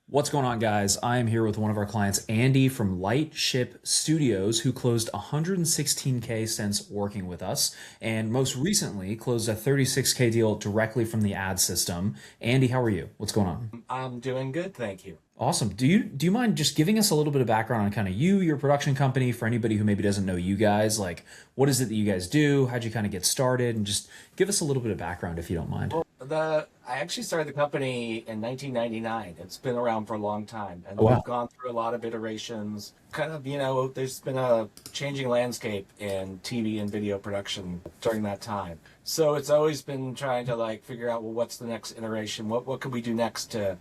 What's going on, guys? I am here with one of our clients, Andy from Lightship Studios, who closed 116K since working with us, and most recently closed a 36K deal directly from the ad system. Andy, how are you? What's going on? I'm doing good, thank you. Awesome. Do you mind just giving us a little bit of background on kind of you, your production company, for anybody who maybe doesn't know you guys? Like, what is it that you guys do? How'd you kind of get started? And just give us a little bit of background if you don't mind. I actually started the company in 1999. It's been around for a long time, and Oh, we've wow. gone through a lot of iterations. There's been a changing landscape in TV and video production during that time. So it's always been trying to like figure out, well, what's the next iteration? What could we do next to,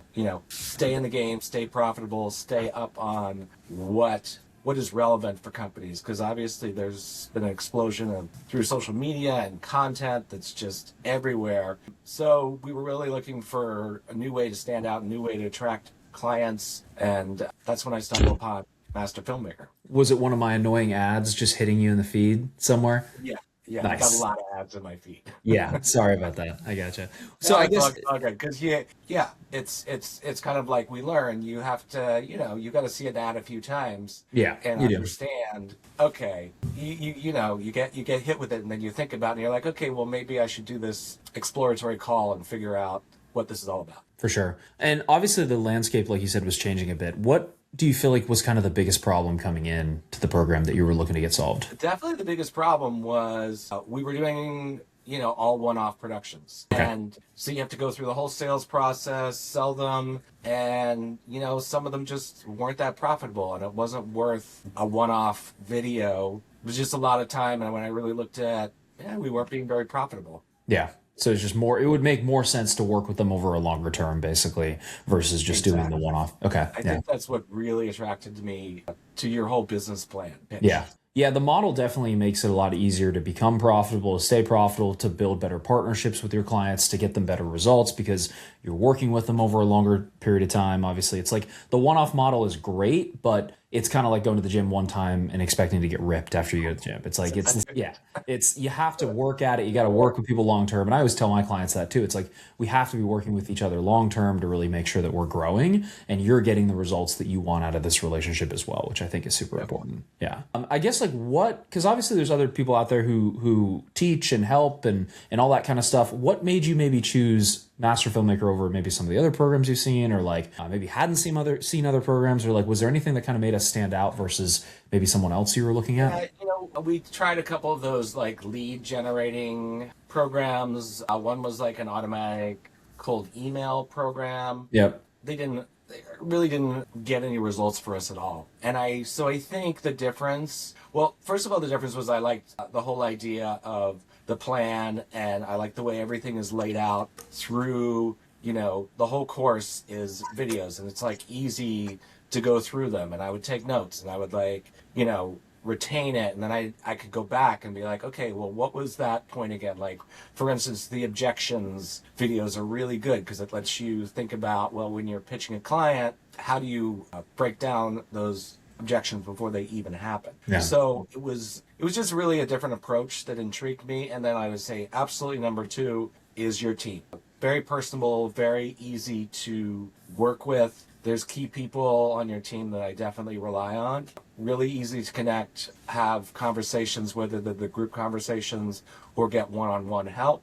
stay in the game, stay profitable, stay up on what is relevant for companies, because obviously there's been an explosion of through social media and content that's just everywhere. So we were really looking for a new way to stand out, a new way to attract clients, and that's when I stumbled upon Master Filmmaker. Was it one of my annoying ads just hitting you in the feed somewhere? Yeah, yeah, I got a Nice. lot of ads in my feed. Yeah, sorry about that. I gotcha. So No, I it's guess, all good because yeah, it's kind of like we learn. You have to, you got to see an ad a few times yeah, and you do. understand. Okay, you get hit with it, and then you think about it, and you're like, okay, well maybe I should do this exploratory call and figure out what this is all about. For sure. And obviously the landscape, like you said, was changing a bit. What do you feel like was kind of the biggest problem coming in to the program that you were looking to get solved? Definitely the biggest problem was we were doing, all one-off productions. Okay. And so you have to go through the whole sales process, sell them, and, some of them just weren't that profitable, and it wasn't worth a one-off video. It was just a lot of time, and when I really looked at, yeah, we weren't being very profitable. Yeah. So it's just more, it would make more sense to work with them over a longer term, basically, versus just doing the Exactly. one off. Okay. I Yeah. think that's what really attracted me to your whole business plan pitch. Yeah. Yeah, the model definitely makes it a lot easier to become profitable, to stay profitable, to build better partnerships with your clients, to get them better results because you're working with them over a longer period of time. Obviously, it's like the one-off model is great, but it's kind of like going to the gym one time and expecting to get ripped after you go to the gym. It's like yeah, it's you have to work at it. You got to work with people long term. And I always tell my clients that too. It's like we have to be working with each other long term to really make sure that we're growing and you're getting the results that you want out of this relationship as well, which I think is super important. Yeah. I guess like what, because obviously there's other people out there who teach and help and all that kind of stuff. What made you maybe choose Master Filmmaker over maybe some of the other programs you've seen, or like maybe hadn't seen other programs, or like was there anything that kind of made us stand out versus maybe someone else you were looking at? We tried a couple of those like lead generating programs. One was like an automatic cold email program. Yep. They really didn't get any results for us at all. So I think the difference, well, first of all, the difference was I liked the whole idea of the plan, and I like the way everything is laid out through, the whole course is videos, and it's like easy to go through them, and I would take notes, and I would like, retain it, and then I could go back and be like, okay, well, what was that point again? Like, for instance, the objections videos are really good because it lets you think about, well, when you're pitching a client, how do you break down those objections before they even happen? Yeah. So it was just really a different approach that intrigued me. And then I would say absolutely number two is your team. Very personable, very easy to work with. There's key people on your team that I definitely rely on. Really easy to connect, have conversations, whether they're the group conversations or get one-on-one help.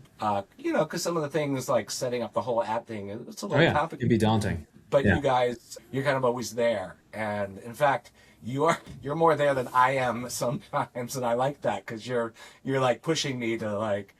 Because some of the things like setting up the whole ad thing, it's a Oh little yeah, it'd be complicated. daunting. But Yeah. you guys, you're kind of always there. And in fact, you're more there than I am sometimes, and I like that because you're like pushing me to like,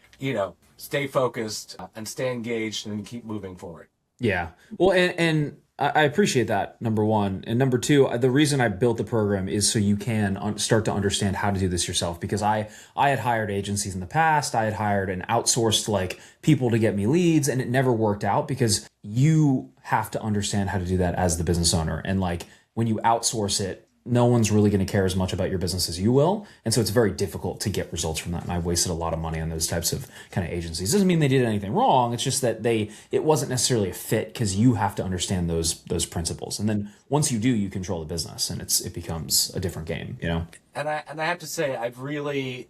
stay focused and stay engaged and keep moving forward. Yeah. Well, and I appreciate that, number one. And number two, the reason I built the program is so you can start to understand how to do this yourself. Because I had hired agencies in the past. I had hired and outsourced like people to get me leads, and it never worked out because you have to understand how to do that as the business owner. And like when you outsource it, no one's really going to care as much about your business as you will. And so it's very difficult to get results from that. And I've wasted a lot of money on those types of kind of agencies. Doesn't mean they did anything wrong. It's just that it wasn't necessarily a fit because you have to understand those principles. And then once you do, you control the business and it becomes a different game, you know? And I have to say, I've really,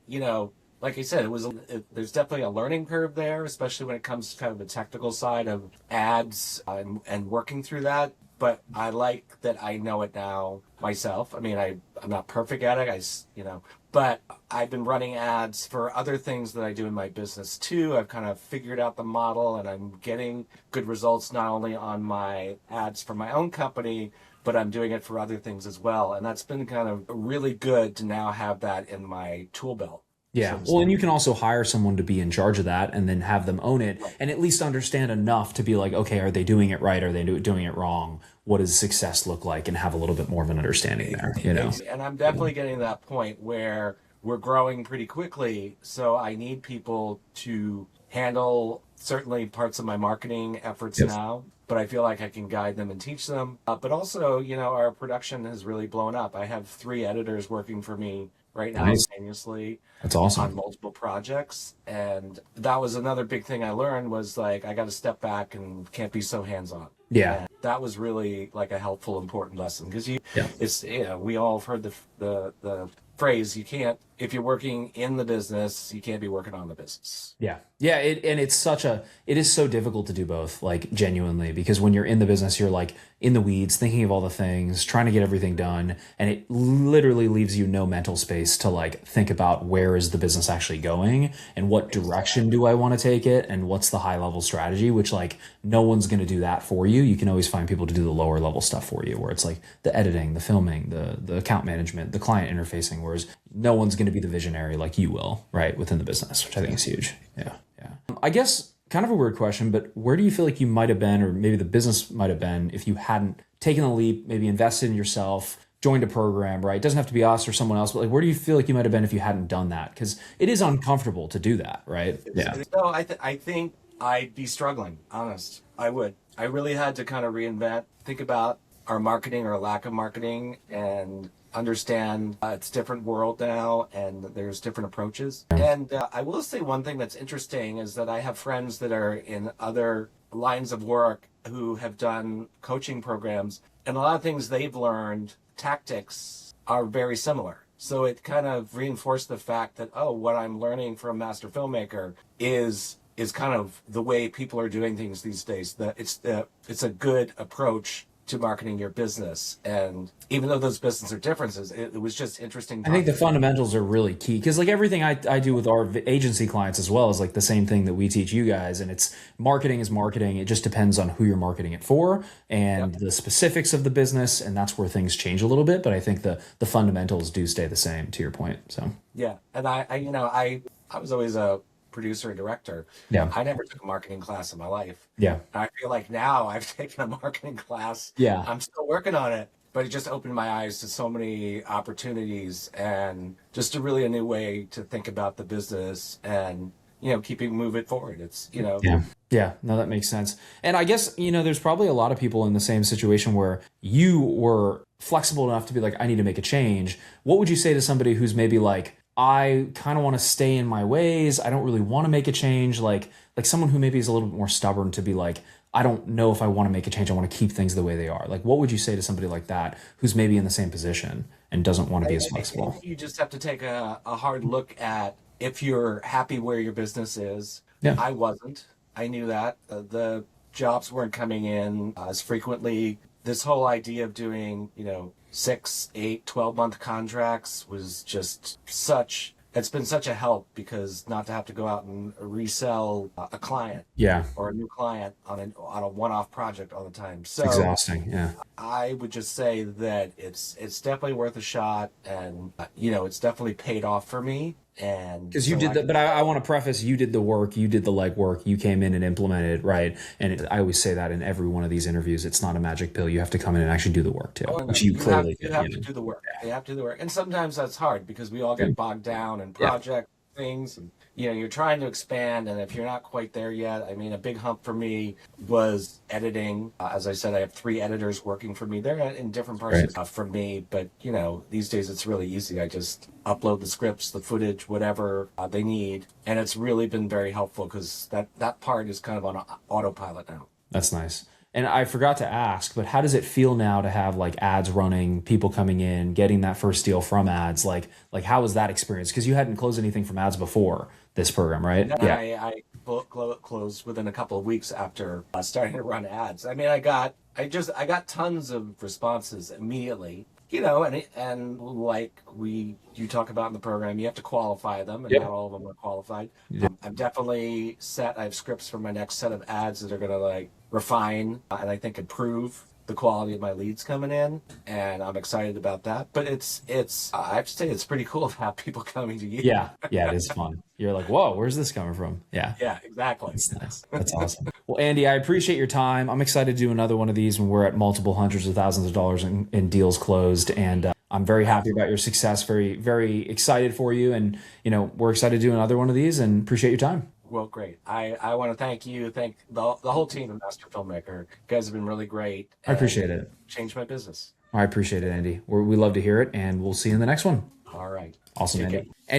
like I said, there's definitely a learning curve there, especially when it comes to kind of the technical side of ads and working through that. but I like that I know it now myself. I mean, I'm not perfect at it. But I've been running ads for other things that I do in my business too. I've kind of figured out the model, and I'm getting good results not only on my ads for my own company, but I'm doing it for other things as well. And that's been kind of really good to now have that in my tool belt. Yeah. Well, and you can also hire someone to be in charge of that and then have them own it and at least understand enough to be like, okay, are they doing it right? Are they doing it wrong? What does success look like? And have a little bit more of an understanding there, you know? And I'm definitely getting to that point where we're growing pretty quickly. So I need people to handle certainly parts of my marketing efforts now, but I feel like I can guide them and teach them. But also, our production has really blown up. I have 3 editors working for me right now simultaneously. That's awesome. On multiple projects. And that was another big thing I learned was like, I got to step back and can't be so hands-on. Yeah. And that was really like a helpful, important lesson because we all have heard the phrase, if you're working in the business, you can't be working on the business. Yeah. Yeah. It is so difficult to do both, like genuinely, because when you're in the business, you're like in the weeds, thinking of all the things, trying to get everything done. And it literally leaves you no mental space to like think about where is the business actually going and what direction do I want to take it and what's the high level strategy, which like no one's going to do that for you. You can always find people to do the lower level stuff for you, where it's like the editing, the filming, the account management, the client interfacing, whereas no one's going to be the visionary like you will, right, within the business, which I think is huge. Yeah. I guess kind of a weird question, but where do you feel like you might have been, or maybe the business might have been, if you hadn't taken the leap, maybe invested in yourself, joined a program, right? It doesn't have to be us or someone else, but like, where do you feel like you might have been if you hadn't done that? Because it is uncomfortable to do that, right? Yeah. So I think I'd be struggling, honest. I would. I really had to kind of reinvent, think about our marketing or lack of marketing, and understand it's a different world now and there's different approaches. And I will say one thing that's interesting is that I have friends that are in other lines of work who have done coaching programs, and a lot of things they've learned, tactics, are very similar. So it kind of reinforced the fact that, what I'm learning from a master filmmaker is kind of the way people are doing things these days. It's a good approach to marketing your business. And even though those businesses are differences, it was just interesting. I think the fundamentals are really key, because like everything I do with our agency clients as well is like the same thing that we teach you guys. And it's marketing is marketing. It just depends on who you're marketing it for and the specifics of the business. And that's where things change a little bit. But I think the fundamentals do stay the same, to your point. So yeah. And I was always a producer and director. Yeah. I never took a marketing class in my life. Yeah. And I feel like now I've taken a marketing class. Yeah. I'm still working on it, but it just opened my eyes to so many opportunities and just a new way to think about the business and, keeping moving forward. It's, Yeah. No, that makes sense. And I guess, there's probably a lot of people in the same situation where you were flexible enough to be like, I need to make a change. What would you say to somebody who's maybe like, I kind of want to stay in my ways, I don't really want to make a change, like someone who maybe is a little bit more stubborn to be like, I don't know if I want to make a change, I want to keep things the way they are. Like, what would you say to somebody like that who's maybe in the same position and doesn't want to be as flexible? You just have to take a hard look at if you're happy where your business is. Yeah. I wasn't. I knew that. The jobs weren't coming in as frequently. This whole idea of doing, 6, 8, 12-month contracts was just it's been such a help, because not to have to go out and resell a client or a new client on a one-off project all the time. So exhausting. Yeah. I would just say that it's definitely worth a shot, and it's definitely paid off for me. And because you did but I want to preface, you did the work, you did the legwork, you came in and implemented it, right? And I always say that in every one of these interviews, it's not a magic pill. You have to come in and actually do the work too, which you clearly did. You have to do the work. You have to do the work, and sometimes that's hard because we all get bogged down in project things, and you're trying to expand, and if you're not quite there yet, I mean, a big hump for me was editing. As I said, I have 3 editors working for me. They're in different parts for me, but these days it's really easy. I just upload the scripts, the footage, whatever they need, and it's really been very helpful because that part is kind of on autopilot now. That's nice. And I forgot to ask, but how does it feel now to have like ads running, people coming in, getting that first deal from ads? Like how was that experience? Because you hadn't closed anything from ads before this program, right? Yeah. closed within a couple of weeks after starting to run ads. I mean, I got tons of responses immediately. You know, and like you talk about in the program, you have to qualify them, and Yep. not all of them are qualified. Yeah. I'm definitely set. I have scripts for my next set of ads that are going to like refine and I think improve the quality of my leads coming in, and I'm excited about that. But I have to say it's pretty cool to have people coming to you. Yeah. Yeah. It is fun. You're like, whoa, where's this coming from? Yeah. Yeah, exactly. That's nice. That's awesome. Well, Andy, I appreciate your time. I'm excited to do another one of these when we're at multiple hundreds of thousands of dollars in deals closed. And I'm very happy about your success. Very, very excited for you. And, we're excited to do another one of these and appreciate your time. Well, great. I want to thank you, thank the whole team of Master Filmmaker. You guys have been really great. I appreciate it. Changed my business. I appreciate it, Andy. We love to hear it, and we'll see you in the next one. All right. Awesome, Take Andy. care. And